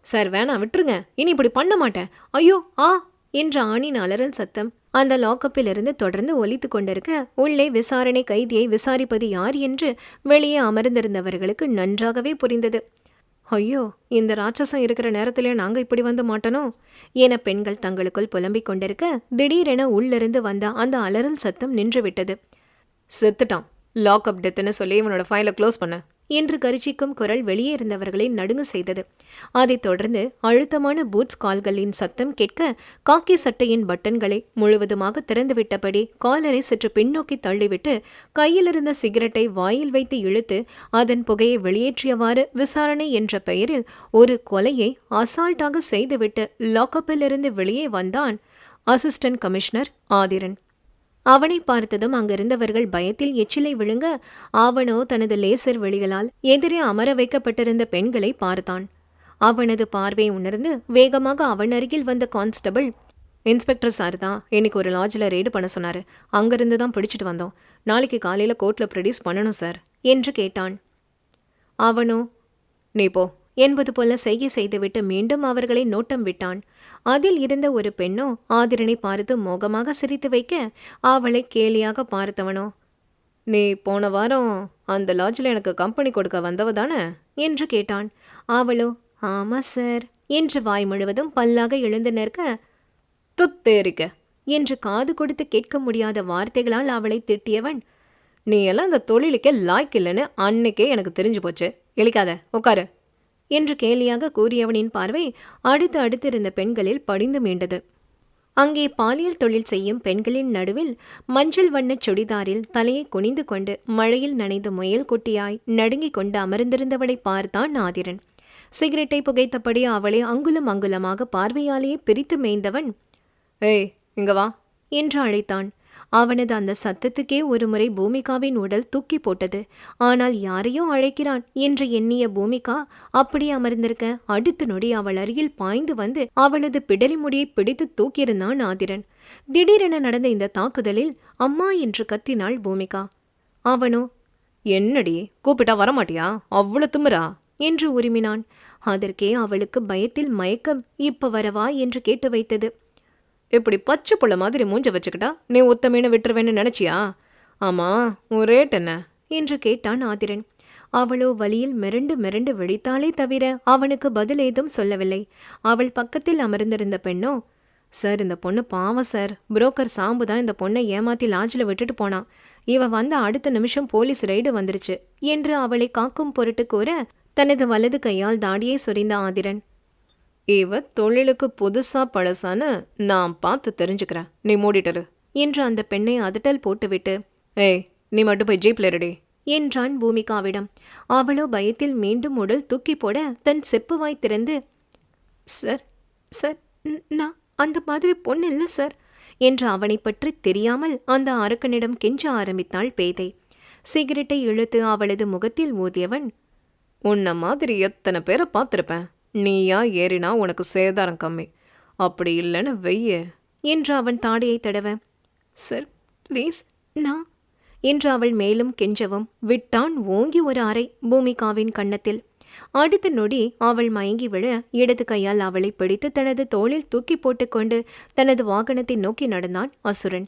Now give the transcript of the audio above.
Sir வேணாம் விட்டுருங்க, இனி இப்படி பண்ண மாட்டேன். ஐயோ ஆ என்ற ஆணின் அலறல் சத்தம் அந்த லாக்கப்பிலிருந்து தொடர்ந்து ஒலித்து கொண்டிருக்க, உள்ளே விசாரணை கைதியை விசாரிப்பது யார் என்று வெளியே அமர்ந்திருந்தவர்களுக்கு நன்றாகவே புரிந்தது. ஐயோ, இந்த ராட்சசம் இருக்கிற நேரத்திலே நாங்க இப்படி வந்து மாட்டனோ என பெண்கள் தங்களுக்குள் புலம்பிக் கொண்டிருக்க, திடீரென உள்ளிருந்து வந்த அந்த அலறல் சத்தம் நின்றுவிட்டது. செத்துட்டான், லாக்அப் டெத்துன்னு சொல்லி இவனோட ஃபைலை க்ளோஸ் பண்ண என்று கரிச்சிக்கும் குரல் வெளியே இருந்தவர்களை நடுங்க செய்தது. அதைத் தொடர்ந்து அழுத்தமான பூட்ஸ் கால்களின் சத்தம் கேட்க, காக்கி சட்டையின் பட்டன்களை முழுவதுமாக திறந்துவிட்டபடி காலரை சற்று பின்னோக்கி தள்ளிவிட்டு கையிலிருந்த சிகரெட்டை வாயில் வைத்து இழுத்து அதன் புகையை வெளியேற்றியவாறு விசாரணை என்ற பெயரில் ஒரு கொலையை அசால்ட்டாக செய்துவிட்டு லாக்கப்பிலிருந்து வெளியே வந்தான் அசிஸ்டன்ட் கமிஷனர் ஆதிரன். அவனை பார்த்ததும் அங்கிருந்தவர்கள் பயத்தில் எச்சிலை விழுங்க, அவனோ தனது லேசர் வெளிகளால் எதிரே அமர வைக்கப்பட்டிருந்த பெண்களை பார்த்தான். அவனது பார்வை உணர்ந்து வேகமாக அவன் அருகில் வந்த கான்ஸ்டபிள், இன்ஸ்பெக்டர் சார் தான் இன்னைக்கு ஒரு லாட்ஜில் ரெய்டு பண்ண சொன்னார், அங்கிருந்து தான் பிடிச்சிட்டு வந்தோம், நாளைக்கு காலையில் கோர்ட்டில் ப்ரொடியூஸ் பண்ணணும் சார் என்று கேட்டான். அவனோ நீ போ என்பது போல செய்கை செய்துவிட்டு மீண்டும் அவர்களை நோட்டம் விட்டான். அதில் இருந்த ஒரு பெண்ணோ ஆதிரனை பார்த்து மோகமாக சிரித்து வைக்க, அவளை கேலியாக பார்த்தவனோ, நீ போன வாரம் அந்த லாட்ஜில் எனக்கு கம்பெனி கொடுக்க வந்தவ தானே என்று கேட்டான். அவளோ ஆமா சார் என்று வாய் முழுவதும் பல்லாக எழுந்து நிற்க, துத்தேரிக்க என்று காது கொடுத்து கேட்க முடியாத வார்த்தைகளால் அவளை திட்டியவன், நீ எல்லாம் இந்த தொழிலுக்கே லாய்க்கு இல்லைன்னு அன்னைக்கே எனக்கு தெரிஞ்சு போச்சு, எளிக்காத உட்காரு என்று கேலியாக கூறியவனின் பார்வை அடுத்திருந்த பெண்களில் படிந்து மீண்டது. அங்கே பாலியல் தொழில் செய்யும் பெண்களின் நடுவில் மஞ்சள் வண்ணச் சுடிதாரில் தலையை குனிந்து கொண்டு மழையில் நனைந்து முயல் குட்டியாய் நடுங்கிக் கொண்டு அமர்ந்திருந்தவளை பார்த்தான் ஆதிரன். சிகரெட்டை புகைத்தபடி அவளை அங்குலம் அங்குலமாக பார்வையாலேயே பிரித்து மேய்ந்தவன், ஏய் இங்க வா என்று அழைத்தான். அவனது அந்த சத்தத்துக்கே ஒருமுறை பூமிகாவின் உடல் தூக்கி போட்டது. ஆனால் யாரையோ அழைக்கிறான் என்று எண்ணிய பூமிகா அப்படி அமர்ந்திருக்க, அடுத்த நொடி அவள் அருகில் பாய்ந்து வந்து அவளது பிடரி முடியை பிடித்து தூக்கியிருந்தான் ஆதிரன். திடீரென நடந்த இந்த தாக்குதலில் அம்மா என்று கத்தினாள் பூமிகா. அவனோ, என்னடி கூப்பிட்டா வரமாட்டியா, அவ்வளவு திமிரா என்று உரிமினான். அதற்கே அவளுக்கு பயத்தில் மயக்கம் இப்ப வரவா என்று கேட்டு வைத்தது. இப்படி பச்சை புள்ள மாதிரி மூஞ்ச வச்சுக்கிட்டா நீ உத்தமீன விட்டுருவேன்னு நினைச்சியா? ஆமா, உன் ரேட் என்ன என்று கேட்டான் ஆதிரன். அவளோ வலியில் மிரண்டு மிரண்டு வெடித்தாளே தவிர அவனுக்கு பதில் ஏதும் சொல்லவில்லை. அவள் பக்கத்தில் அமர்ந்திருந்த பெண்ணோ, சார் இந்த பொண்ணு பாவம் சார், புரோக்கர் சாம்பு தான் இந்த பொண்ணை ஏமாத்தி லாட்ஜில் விட்டுட்டு போனான், இவ வந்த அடுத்த நிமிஷம் போலீஸ் ரெய்டு வந்துருச்சு என்று அவளை காக்கும் பொருட்டு கூற, தனது வலது கையால் தாடியை சொரிந்த ஆதிரன், இவ தொழிலுக்கு புதுசா பழசான்னு நான் பார்த்து தெரிஞ்சுக்கிறேன், நீ மூடிட்டரு என்று அந்த பெண்ணை அதட்டல் போட்டுவிட்டு, ஏய் நீ மட்டும் போய் ஜீப்ல இருடி என்றான் பூமிகாவிடம். அவளோ பயத்தில் மீண்டும் உடல் தூக்கி போட தன் செப்புவாய் திறந்து, சார் சார் நான் அந்த மாதிரி பொண்ணு இல்லை சார் என்று அவனை பற்றி தெரியாமல் அந்த அரக்கனிடம் கெஞ்ச ஆரம்பித்தாள் பேதை. சிகரெட்டை இழுத்து அவளது முகத்தில் ஊதியவன், உன்ன மாதிரி எத்தனை பேரை பார்த்துருப்பேன், நீயா ஏறினா உனக்கு சேதாரம் கம்மி, அப்படி இல்லைன்னு வெய்ய என்று அவன் தாடியை தடவ, சார் ப்ளீஸ் நான் என்று அவள் மேலும் கெஞ்சவும் விட்டான் ஓங்கி ஒரு அறை பூமிகாவின் கன்னத்தில். அடுத்த நொடி அவள் மயங்கி விழ இடது கையால் அவளை பிடித்து தனது தோளில் தூக்கி போட்டுக்கொண்டு தனது வாகனத்தை நோக்கி நடந்தான் அசுரன்.